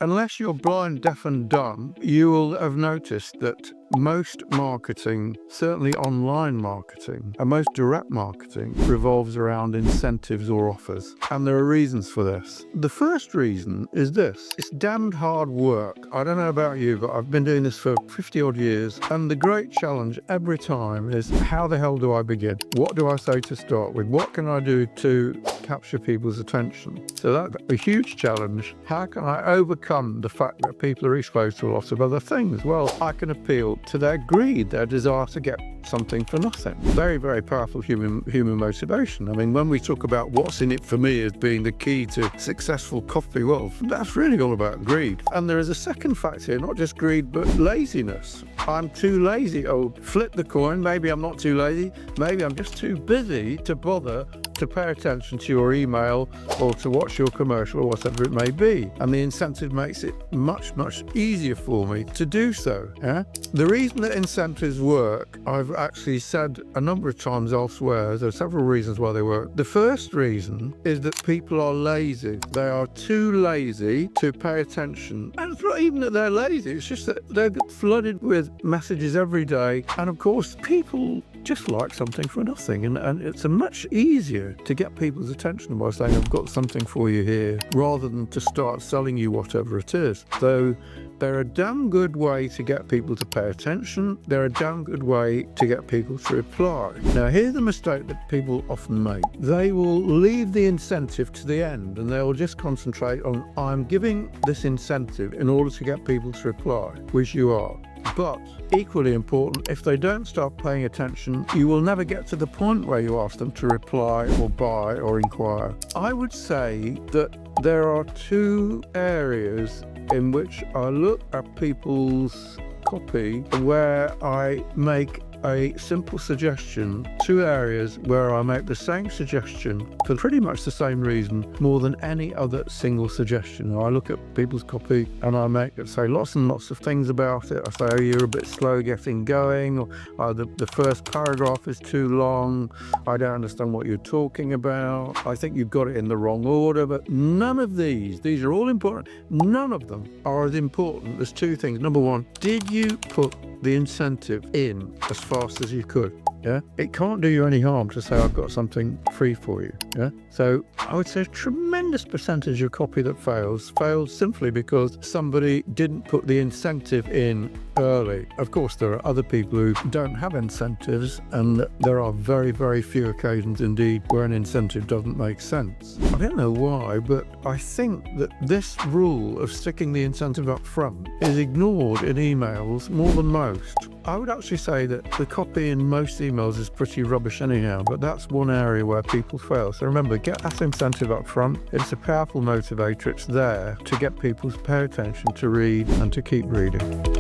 Unless you're blind, deaf and dumb, you will have noticed that most marketing, certainly online marketing, and most direct marketing revolves around incentives or offers. And there are reasons for this. The first reason is this: it's damned hard work. I don't know about you, but I've been doing this for 50 odd years. And the great challenge every time is, how the hell do I begin? What do I say to start with? What can I do to capture people's attention? So that's a huge challenge. How can I overcome the fact that people are exposed to a lot of other things? Well, I can appeal to their greed, their desire to get something for nothing. Very, very powerful human motivation. I mean, when we talk about what's in it for me as being the key to successful coffee, well, that's really all about greed. And there is a second factor here, not just greed, but laziness. I'm too lazy. Oh, flip the coin. Maybe I'm not too lazy. Maybe I'm just too busy to bother to pay attention to your email or to watch your commercial or whatever it may be. And the incentive makes it much, much easier for me to do so. Yeah? The reason that incentives work, I've actually said a number of times elsewhere. There are several reasons why they work. The first reason is that people are lazy. They are too lazy to pay attention. And it's not even that they're lazy, it's just that they're flooded with messages every day. And of course, people just like something for nothing. And it's a much easier to get people's attention by saying, I've got something for you here, rather than to start selling you whatever it is. So they're a damn good way to get people to pay attention. They're a damn good way to get people to reply. Now, here's the mistake that people often make. They will leave the incentive to the end and they'll just concentrate on, I'm giving this incentive in order to get people to reply, which you are. But equally important, if they don't start paying attention, you will never get to the point where you ask them to reply or buy or inquire. I would say that there are two areas in which I look at people's copy where I make a simple suggestion, two areas where I make the same suggestion for pretty much the same reason more than any other single suggestion. I look at people's copy and I make it say lots and lots of things about it. I say, oh, you're a bit slow getting going, or the first paragraph is too long, I don't understand what you're talking about, I think you've got it in the wrong order. But none of these are all important. None of them are as important as two things. Number one, did you put the incentive in as fast as you could? Yeah, it can't do you any harm to say, I've got something free for you. Yeah, so I would say a tremendous percentage of copy that fails simply because somebody didn't put the incentive in early. Of course, there are other people who don't have incentives, and there are very, very few occasions indeed where an incentive doesn't make sense. I don't know why, but I think that this rule of sticking the incentive up front is ignored in emails more than most. I would actually say that the copy in most emails is pretty rubbish anyhow, but that's one area where people fail. So remember, get that incentive up front. It's a powerful motivator. It's there to get people to pay attention, to read, and to keep reading.